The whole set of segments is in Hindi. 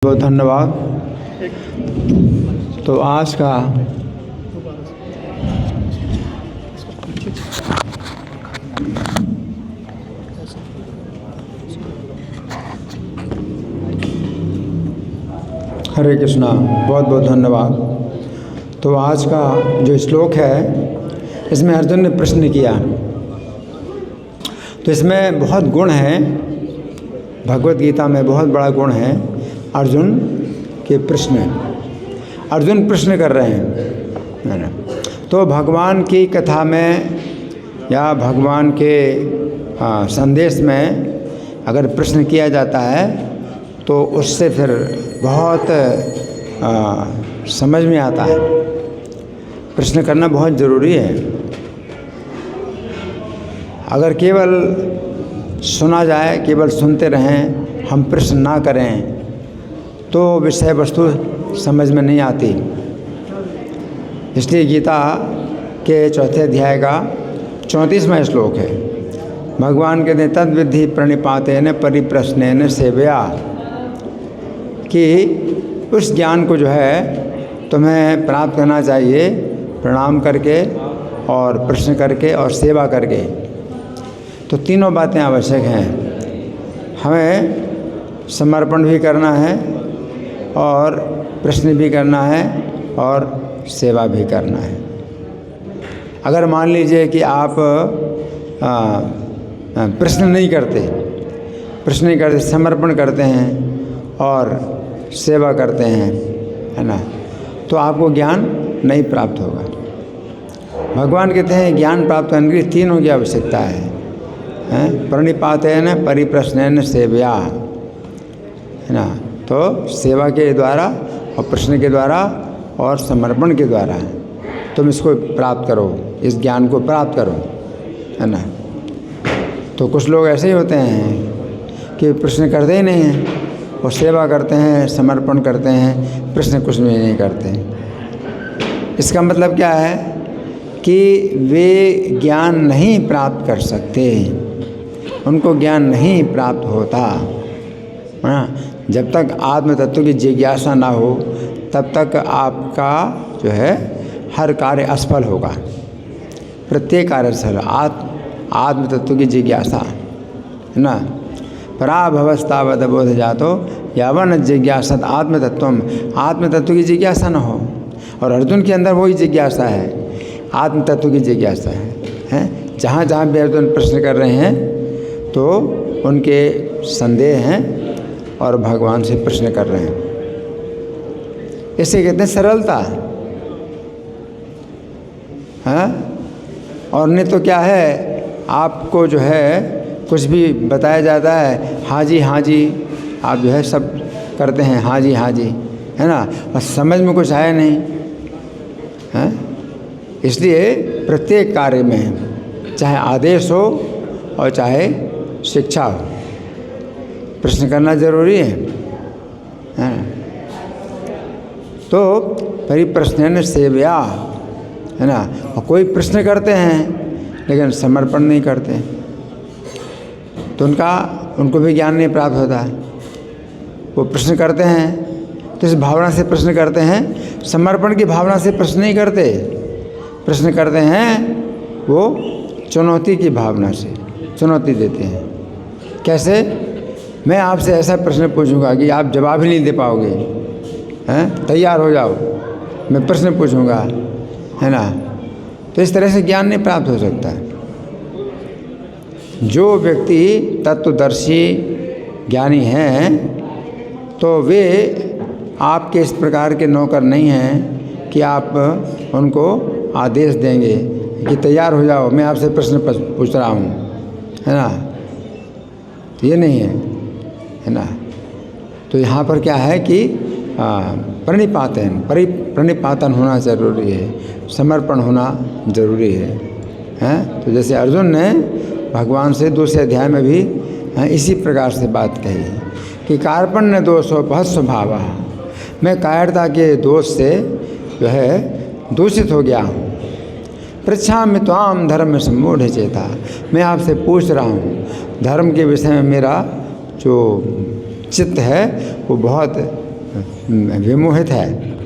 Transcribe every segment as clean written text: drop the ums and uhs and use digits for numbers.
बहुत धन्यवाद। तो आज का हरे कृष्णा, बहुत बहुत धन्यवाद। तो आज का जो श्लोक है इसमें अर्जुन ने प्रश्न किया, तो इसमें बहुत गुण है। भगवत गीता में बहुत बड़ा गुण है अर्जुन के प्रश्न। अर्जुन प्रश्न कर रहे हैं, है ना। तो भगवान की कथा में या भगवान के संदेश में अगर प्रश्न किया जाता है तो उससे फिर बहुत समझ में आता है। प्रश्न करना बहुत ज़रूरी है। अगर केवल सुना जाए, केवल सुनते रहें, हम प्रश्न ना करें तो विषय वस्तु समझ में नहीं आती। इसलिए गीता के चौथे अध्याय का 34वां श्लोक है। भगवान कहते हैं तद विधि प्रणिपातेन परिप्रश्नेन सेवया, कि उस ज्ञान को जो है तुम्हें प्राप्त करना चाहिए प्रणाम करके और प्रश्न करके और सेवा करके। तो तीनों बातें आवश्यक हैं। हमें समर्पण भी करना है और प्रश्न भी करना है और सेवा भी करना है। अगर मान लीजिए कि आप प्रश्न नहीं करते, समर्पण करते हैं और सेवा करते हैं, है ना, तो आपको ज्ञान नहीं प्राप्त होगा। भगवान कहते हैं ज्ञान प्राप्त करने के लिए तीनों की आवश्यकता है, प्रणिपातेन परिप्रश्नेन सेवया, है ना। तो सेवा के द्वारा और प्रश्न के द्वारा और समर्पण के द्वारा तुम इसको प्राप्त करो, इस ज्ञान को प्राप्त करो, है ना। तो कुछ लोग ऐसे ही होते हैं कि प्रश्न करते ही नहीं हैं, और सेवा करते हैं, समर्पण करते हैं, प्रश्न कुछ भी नहीं करते। इसका मतलब क्या है कि वे ज्ञान नहीं प्राप्त कर सकते, उनको ज्ञान नहीं प्राप्त होता, है ना। जब तक आत्म तत्व की जिज्ञासा ना हो तब तक आपका जो है हर कार्य असफल होगा। प्रत्येक कार्य सफल। आत्म तत्व की जिज्ञासा, है ना। पराभवस्तावद बोध जातो यावन जिज्ञासत आत्म तत्व की जिज्ञासा न हो। और अर्जुन के अंदर वही जिज्ञासा है, आत्म तत्व की जिज्ञासा है। जहाँ जहाँ भी अर्जुन प्रश्न कर रहे हैं तो उनके संदेह हैं और भगवान से प्रश्न कर रहे हैं। इसे कहते हैं सरलता, हाँ। और नहीं तो क्या है, आपको जो है कुछ भी बताया जाता है, हाँ जी, आप जो है सब करते हैं, हाँ जी, है ना, और समझ में कुछ आया नहीं, है। इसलिए प्रत्येक कार्य में चाहे आदेश हो और चाहे शिक्षा हो, प्रश्न करना जरूरी है। तो परिप्रश्नेन सेवया, है ना। और कोई प्रश्न करते हैं लेकिन समर्पण नहीं करते तो उनको भी ज्ञान नहीं प्राप्त होता है। वो प्रश्न करते हैं तो इस भावना से प्रश्न करते हैं, समर्पण की भावना से प्रश्न नहीं करते। प्रश्न करते हैं वो चुनौती की भावना से, चुनौती देते हैं। कैसे? मैं आपसे ऐसा प्रश्न पूछूंगा कि आप जवाब ही नहीं दे पाओगे, हैं, तैयार हो जाओ, मैं प्रश्न पूछूंगा, है ना। तो इस तरह से ज्ञान नहीं प्राप्त हो सकता है। जो व्यक्ति तत्वदर्शी ज्ञानी हैं तो वे आपके इस प्रकार के नौकर नहीं हैं कि आप उनको आदेश देंगे कि तैयार हो जाओ, मैं आपसे प्रश्न पूछ रहा हूँ, है ना। तो ये नहीं है ना। तो यहाँ पर क्या है कि प्रणिपातन होना ज़रूरी है, समर्पण होना ज़रूरी है, हैं। तो जैसे अर्जुन ने भगवान से दूसरे अध्याय में भी इसी प्रकार से बात कही कि कार्पण्य दोषोपहत स्वभाव, मैं कायरता के दोष से जो है दूषित हो गया हूँ। पृच्छामि त्वाम धर्म सम्मूढ़ चेता, मैं आपसे पूछ रहा हूँ धर्म के विषय में मेरा जो चित्त है वो बहुत विमोहित है।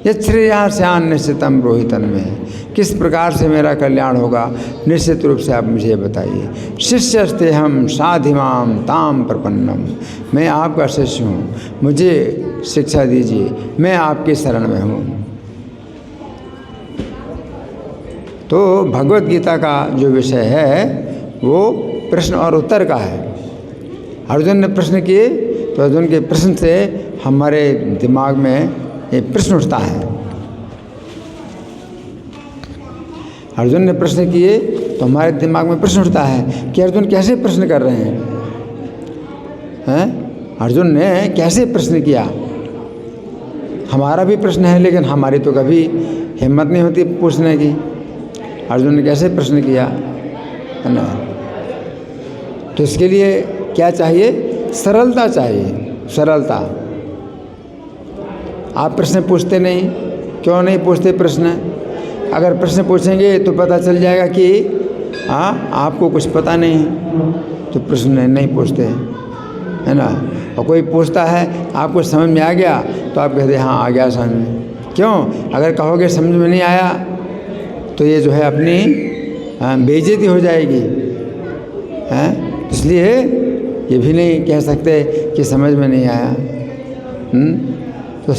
यच्छ्रेयास्यान् निश्चितम रोहितन में, किस प्रकार से मेरा कल्याण होगा निश्चित रूप से आप मुझे बताइए। शिष्यस्ते हम साधिमाम ताम प्रपन्नम, मैं आपका शिष्य हूँ, मुझे शिक्षा दीजिए, मैं आपके शरण में हूँ। तो भगवत गीता का जो विषय है वो प्रश्न और उत्तर का है। अर्जुन ने प्रश्न किए तो अर्जुन के प्रश्न से हमारे दिमाग में ये प्रश्न उठता है। अर्जुन ने प्रश्न किए तो हमारे दिमाग में प्रश्न उठता है कि अर्जुन कैसे प्रश्न कर रहे हैं? अर्जुन ने कैसे प्रश्न किया? हमारा भी प्रश्न है, लेकिन हमारी तो कभी हिम्मत नहीं होती पूछने की। अर्जुन ने कैसे प्रश्न किया, है ना? तो इसके लिए क्या चाहिए? सरलता चाहिए, सरलता। आप प्रश्न पूछते नहीं, क्यों नहीं पूछते प्रश्न? अगर प्रश्न पूछेंगे तो पता चल जाएगा कि आपको कुछ पता नहीं, तो प्रश्न नहीं पूछते, है ना? और कोई पूछता है आपको समझ में आ गया तो आप कहते हैं हाँ आ गया समझ में। क्यों? अगर कहोगे समझ में नहीं आया तो ये जो है अपनी बेइज्जती हो जाएगी, हैं? इसलिए ये भी नहीं कह सकते कि समझ में नहीं आया। तो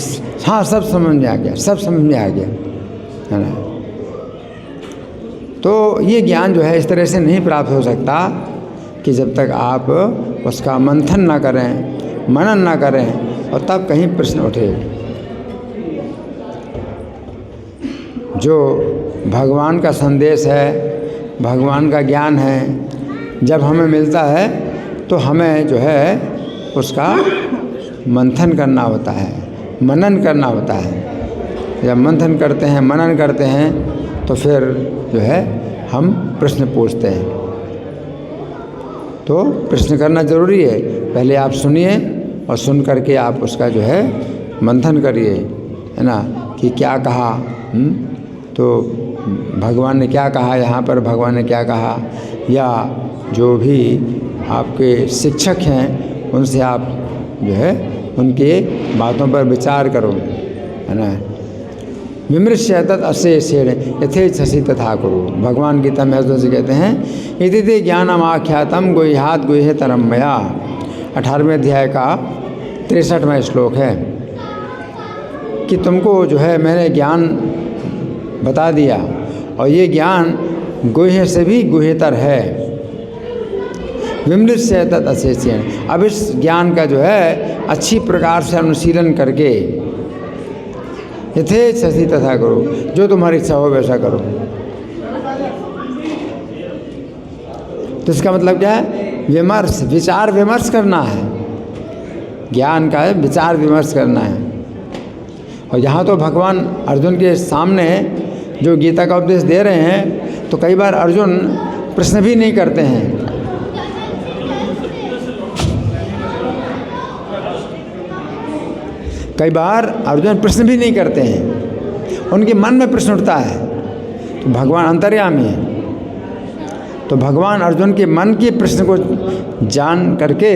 हाँ सब समझ में आ गया, सब समझ में आ गया, है ना? तो ये ज्ञान जो है इस तरह से नहीं प्राप्त हो सकता कि जब तक आप उसका मंथन ना करें, मनन ना करें, और तब कहीं प्रश्न उठे। जो भगवान का संदेश है, भगवान का ज्ञान है, जब हमें मिलता है तो हमें जो है उसका मंथन करना होता है, मनन करना होता है। जब मंथन करते हैं, मनन करते हैं तो फिर जो है हम प्रश्न पूछते हैं। तो प्रश्न करना ज़रूरी है। पहले आप सुनिए और सुन करके आप उसका जो है मंथन करिए, है ना, कि क्या कहा। तो भगवान ने क्या कहा, यहाँ पर भगवान ने क्या कहा, या जो भी आपके शिक्षक हैं उनसे आप जो है उनके बातों पर विचार करो, है ना। विमृश्य तत् अशेषेण यथेच्छसि तथा करो। भगवान गीता में अर्जुन से कहते हैं इति ते ज्ञानम आख्यातम गुह्यात् गुह्यतरम मया। 18वें अध्याय का 63वां श्लोक है कि तुमको जो है मैंने ज्ञान बता दिया और ये ज्ञान गुह्य से भी गुह्यतर है। विमृश्य तत् अशेषेण, अब इस ज्ञान का जो है अच्छी प्रकार से अनुशीलन करके यथेच्छसि तथा करो, जो तुम्हारी इच्छा हो वैसा करो। तो इसका मतलब क्या है? विमर्श, विचार विमर्श करना है। ज्ञान का है विचार विमर्श करना है। और यहाँ तो भगवान अर्जुन के सामने जो गीता का उपदेश दे रहे हैं तो कई बार अर्जुन प्रश्न भी नहीं करते हैं। कई बार अर्जुन प्रश्न भी नहीं करते हैं, उनके मन में प्रश्न उठता है। तो भगवान अंतर्यामी है, तो भगवान अर्जुन के मन के प्रश्न को जान करके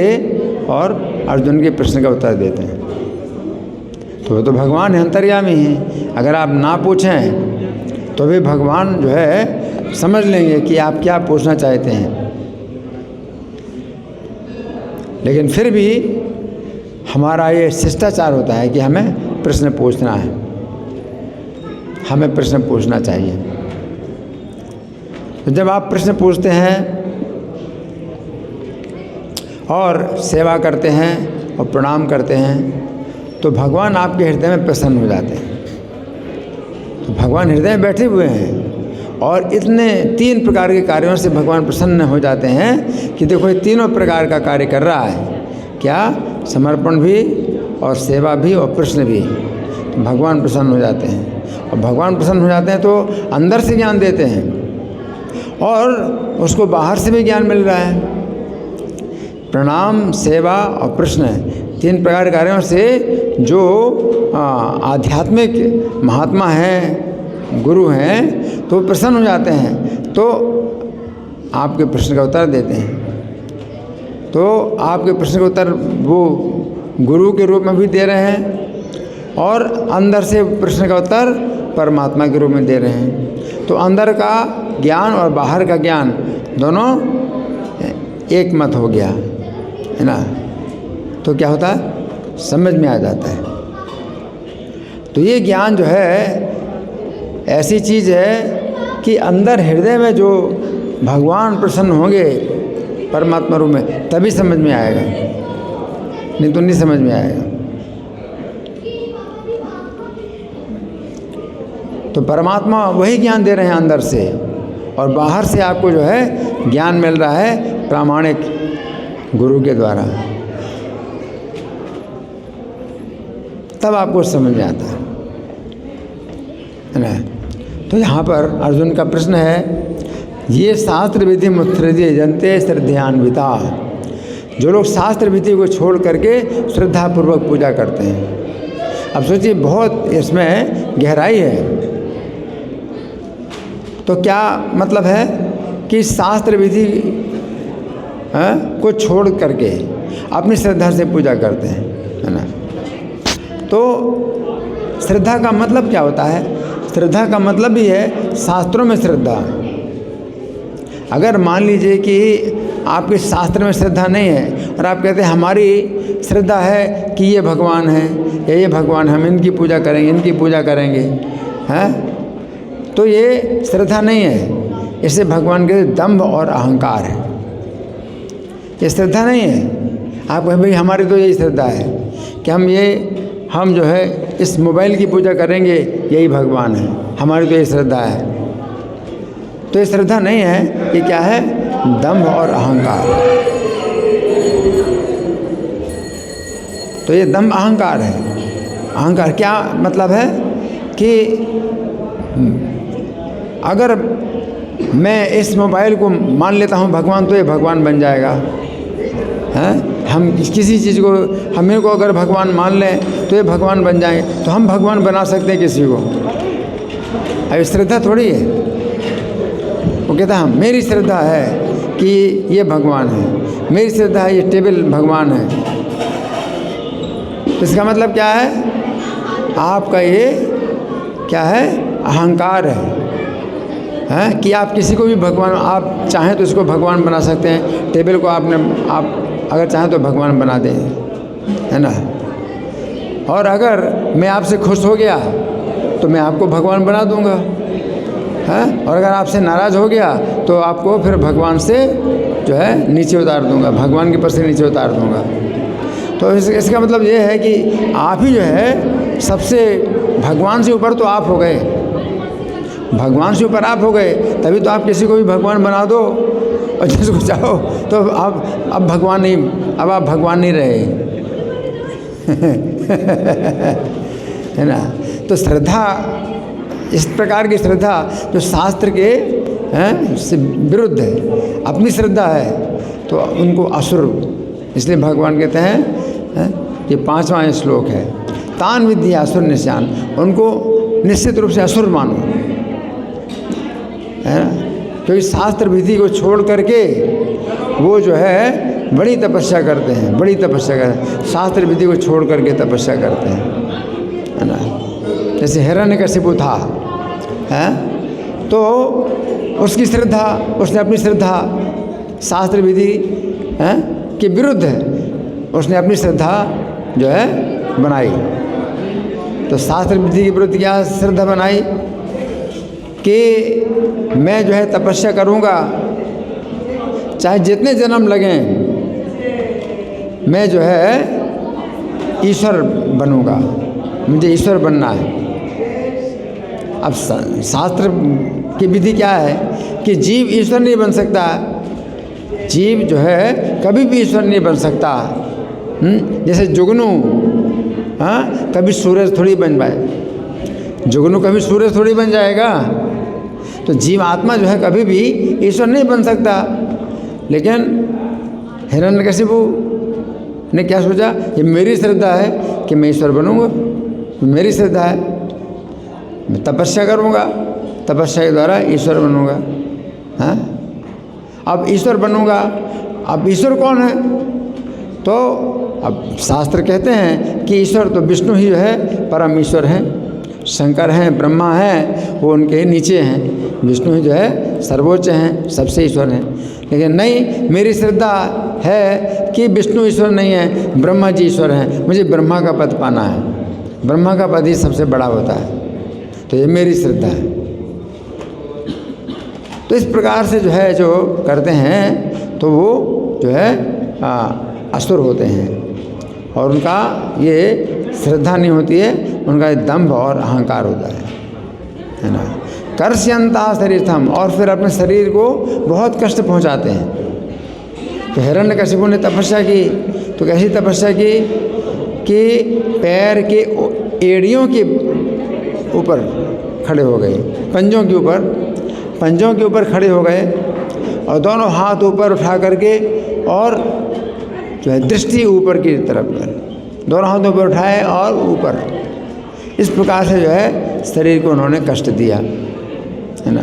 और अर्जुन के प्रश्न का उत्तर देते हैं। तो भगवान अंतर्यामी हैं। अगर आप ना पूछें तो भी भगवान जो है समझ लेंगे कि आप क्या पूछना चाहते हैं। लेकिन फिर भी हमारा ये शिष्टाचार होता है कि हमें प्रश्न पूछना है, हमें प्रश्न पूछना चाहिए। तो जब आप प्रश्न पूछते हैं और सेवा करते हैं और प्रणाम करते हैं तो भगवान आपके हृदय में प्रसन्न हो जाते हैं। तो भगवान हृदय में बैठे हुए हैं और इतने 3 प्रकार के कार्यों से भगवान प्रसन्न हो जाते हैं कि देखो ये तीनों प्रकार का कार्य कर रहा है। क्या? समर्पण भी और सेवा भी और प्रश्न भी। तो भगवान प्रसन्न हो जाते हैं और भगवान प्रसन्न हो जाते हैं तो अंदर से ज्ञान देते हैं और उसको बाहर से भी ज्ञान मिल रहा है। प्रणाम, सेवा और प्रश्न 3 प्रकार के कार्यों से जो आध्यात्मिक महात्मा हैं, गुरु हैं, तो प्रसन्न हो जाते हैं, तो आपके प्रश्न का उत्तर देते हैं। तो आपके प्रश्न का उत्तर वो गुरु के रूप में भी दे रहे हैं और अंदर से प्रश्न का उत्तर परमात्मा के रूप में दे रहे हैं। तो अंदर का ज्ञान और बाहर का ज्ञान दोनों एक मत हो गया है ना। तो क्या होता है, समझ में आ जाता है। तो ये ज्ञान जो है ऐसी चीज़ है कि अंदर हृदय में जो भगवान प्रसन्न होंगे परमात्मा रूप में, तभी समझ में आएगा, नहीं तो नहीं समझ में आएगा। तो परमात्मा वही ज्ञान दे रहे हैं अंदर से, और बाहर से आपको जो है ज्ञान मिल रहा है प्रामाणिक गुरु के द्वारा, तब आपको समझ में आता है ना। तो यहाँ पर अर्जुन का प्रश्न है, ये शास्त्र विधि मुत्सृज्य जनते श्रद्धान्विता, जो लोग शास्त्र विधि को छोड़ करके श्रद्धापूर्वक पूजा करते हैं। अब सोचिए, बहुत इसमें गहराई है। तो क्या मतलब है कि शास्त्र विधि को छोड़ करके अपनी श्रद्धा से पूजा करते हैं, है ना। तो श्रद्धा का मतलब क्या होता है? श्रद्धा का मतलब भी है शास्त्रों में श्रद्धा। अगर मान लीजिए कि आपके शास्त्र में श्रद्धा नहीं है और आप कहते हैं हमारी श्रद्धा है कि ये भगवान है या ये भगवान, हम इनकी पूजा करेंगे, इनकी पूजा करेंगे, हैं, तो ये श्रद्धा नहीं है। इससे भगवान के दंभ और अहंकार है, ये श्रद्धा नहीं है। आप कहें भाई हमारी तो यही श्रद्धा है कि हम जो है इस मोबाइल की पूजा करेंगे, यही भगवान है, हमारी तो ये श्रद्धा है। तो ये श्रद्धा नहीं है, ये क्या है? दंभ और अहंकार। तो ये दंभ अहंकार है। अहंकार क्या मतलब है कि अगर मैं इस मोबाइल को मान लेता हूँ भगवान, तो ये भगवान बन जाएगा, हैं। हम किसी चीज़ को, हम इनको अगर भगवान मान लें तो ये भगवान बन जाएंगे, तो हम भगवान बना सकते हैं किसी को? अब श्रद्धा थोड़ी है। वो कहता है मेरी श्रद्धा है कि ये भगवान है, मेरी श्रद्धा है ये टेबल भगवान है। तो इसका मतलब क्या है? आपका ये क्या है? अहंकार है कि आप किसी को भी भगवान, आप चाहें तो इसको भगवान बना सकते हैं। टेबल को आप अगर चाहें तो भगवान बना दें, है ना। और अगर मैं आपसे खुश हो गया तो मैं आपको भगवान बना दूंगा, है। और अगर आपसे नाराज़ हो गया तो आपको फिर भगवान से जो है नीचे उतार दूंगा, भगवान के पर से नीचे उतार दूंगा। तो इसका मतलब ये है कि आप ही जो है सबसे, भगवान से ऊपर तो आप हो गए, भगवान से ऊपर आप हो गए, तभी तो आप किसी को भी भगवान बना दो और जिसको चाहो तो अब भगवान नहीं, अब आप भगवान नहीं रहे है ना। तो श्रद्धा, इस प्रकार की श्रद्धा जो शास्त्र के से विरुद्ध है, अपनी श्रद्धा है, तो उनको असुर, इसलिए भगवान कहते हैं ये 5वां श्लोक है, तान विद्या असुर निशान, उनको निश्चित रूप से असुर मानो, है ना। क्योंकि शास्त्र विधि को छोड़ करके वो जो है बड़ी तपस्या करते हैं, बड़ी तपस्या करते हैं, शास्त्र विधि को छोड़ करके तपस्या करते हैं, है ना। जैसे हिरण्यकशिपु था, है, तो उसकी श्रद्धा, उसने अपनी श्रद्धा शास्त्र विधि के विरुद्ध है, उसने अपनी श्रद्धा जो है बनाई। तो शास्त्र विधि के विरुद्ध क्या श्रद्धा बनाई कि मैं जो है तपस्या करूँगा, चाहे जितने जन्म लगें, मैं जो है ईश्वर बनूँगा, मुझे ईश्वर बनना है। अब शास्त्र की विधि क्या है कि जीव ईश्वर नहीं बन सकता, जीव जो है कभी भी ईश्वर नहीं बन सकता। जैसे जुगनू, हाँ, कभी सूरज थोड़ी बन पाए, जुगनू कभी सूरज थोड़ी बन जाएगा। तो जीव आत्मा जो है कभी भी ईश्वर नहीं बन सकता। लेकिन हिरण्यकशिपु ने क्या सोचा, ये मेरी श्रद्धा है कि मैं ईश्वर बनूंगा, मेरी श्रद्धा है, मैं तपस्या करूंगा, तपस्या के द्वारा ईश्वर बनूंगा। हाँ, अब ईश्वर बनूंगा, अब ईश्वर कौन है? तो अब शास्त्र कहते हैं कि ईश्वर तो विष्णु ही जो है परम ईश्वर हैं, शंकर हैं, ब्रह्मा हैं, वो उनके नीचे हैं, विष्णु ही जो है सर्वोच्च हैं, सबसे ईश्वर हैं। लेकिन नहीं, मेरी श्रद्धा है कि विष्णु ईश्वर नहीं है, ब्रह्मा जी ईश्वर हैं, मुझे ब्रह्मा का पद पाना है, ब्रह्मा का पद ही सबसे बड़ा होता है, तो ये मेरी श्रद्धा है। तो इस प्रकार से जो है जो करते हैं तो वो जो है असुर होते हैं, और उनका ये श्रद्धा नहीं होती है, उनका दंभ और अहंकार होता है ना। कर्ष्यंता शरीरथम, और फिर अपने शरीर को बहुत कष्ट पहुंचाते हैं। तो हिरण्यकशिपु ने तपस्या की, तो कैसी तपस्या की कि पैर के एड़ियों के ऊपर खड़े हो गए, पंजों के ऊपर खड़े हो गए, और दोनों हाथ ऊपर उठा करके और जो है दृष्टि ऊपर की तरफ कर, दोनों हाथ ऊपर उठाए और ऊपर, इस प्रकार से जो है शरीर को उन्होंने कष्ट दिया, है ना।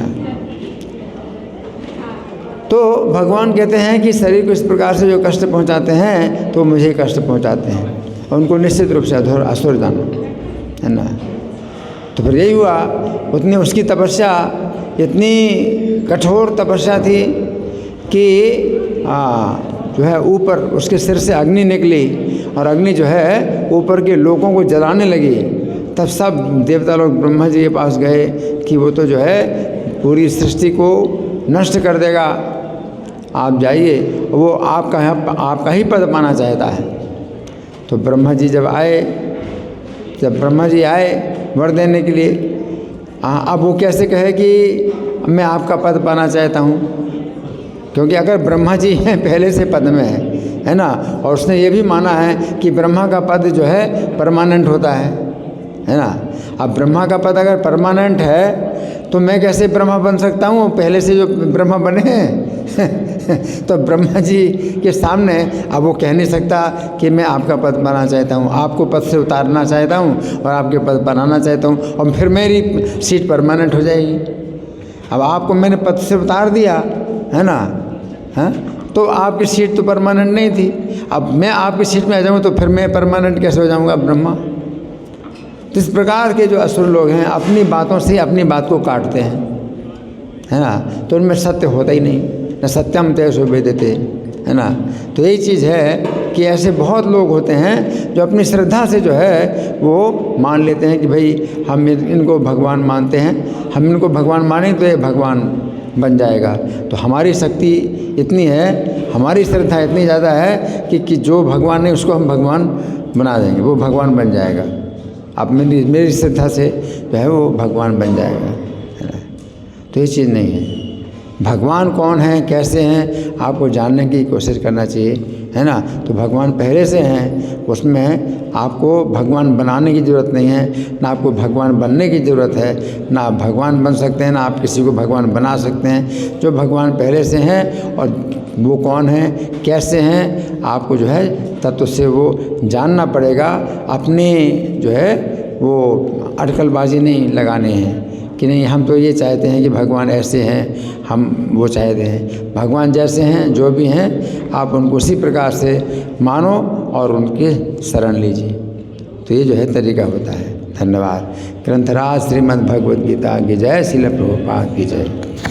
तो भगवान कहते हैं कि शरीर को इस प्रकार से जो कष्ट पहुंचाते हैं तो मुझे कष्ट पहुंचाते हैं, और उनको निश्चित रूप से असुर जानो, है ना। तो फिर यही हुआ, उतनी उसकी तपस्या इतनी कठोर तपस्या थी कि जो है ऊपर उसके सिर से अग्नि निकली, और अग्नि जो है ऊपर के लोगों को जलाने लगी। तब सब देवता लोग ब्रह्मा जी के पास गए कि वो तो जो है पूरी सृष्टि को नष्ट कर देगा, आप जाइए, वो आपका ही पद पाना चाहता है। तो ब्रह्मा जी जब ब्रह्मा जी आए वर देने के लिए, अब वो कैसे कहे कि मैं आपका पद पाना चाहता हूँ, क्योंकि अगर ब्रह्मा जी हैं पहले से पद में है ना, और उसने ये भी माना है कि ब्रह्मा का पद जो है परमानेंट होता है ना। अब ब्रह्मा का पद अगर परमानेंट है तो मैं कैसे ब्रह्मा बन सकता हूँ, पहले से जो ब्रह्मा बने हैं तो ब्रह्मा जी के सामने अब वो कह नहीं सकता कि मैं आपका पद बनाना चाहता हूँ, आपको पद से उतारना चाहता हूँ और आपके पद बनाना चाहता हूँ, और फिर मेरी सीट परमानेंट हो जाएगी। अब आपको मैंने पद से उतार दिया, है ना, हाँ, तो आपकी सीट तो परमानेंट नहीं थी, अब मैं आपकी सीट में आ जाऊँ तो फिर मैं परमानेंट कैसे हो जाऊँगा ब्रह्मा। तो इस प्रकार के जो असुर लोग हैं अपनी बातों से अपनी बात को काटते हैं, है ना, तो उनमें सत्य होता ही नहीं, न सत्यम तेषु वेदते, है ना। तो यही चीज़ है कि ऐसे बहुत लोग होते हैं जो अपनी श्रद्धा से जो है वो मान लेते हैं कि भाई हम इनको भगवान मानते हैं, हम इनको भगवान मानें तो ये भगवान बन जाएगा। तो हमारी शक्ति इतनी है, हमारी श्रद्धा इतनी ज़्यादा है कि जो भगवान है उसको हम भगवान बना देंगे, वो भगवान बन जाएगा। अब मेरी श्रद्धा से जो है वो भगवान बन जाएगा, है ना। तो ये चीज़ नहीं है। भगवान कौन है, कैसे हैं, आपको जानने की कोशिश करना चाहिए, है ना। तो भगवान पहले से हैं, उसमें आपको भगवान बनाने की ज़रूरत नहीं है, ना आपको भगवान बनने की ज़रूरत है, ना आप भगवान बन सकते हैं, ना आप किसी को भगवान बना सकते हैं। जो भगवान पहले से हैं और वो कौन है, कैसे हैं, आपको जो है तत्व से वो जानना पड़ेगा। अपने जो है वो अटकलबाजी नहीं लगाने हैं कि नहीं हम तो ये चाहते हैं कि भगवान ऐसे हैं, हम वो चाहते हैं। भगवान जैसे हैं, जो भी हैं, आप उनको उसी प्रकार से मानो और उनके शरण लीजिए। तो ये जो है तरीका होता है। धन्यवाद। ग्रंथराज श्रीमद् भगवद गीता की जय, श्रील प्रभुपाद की जय।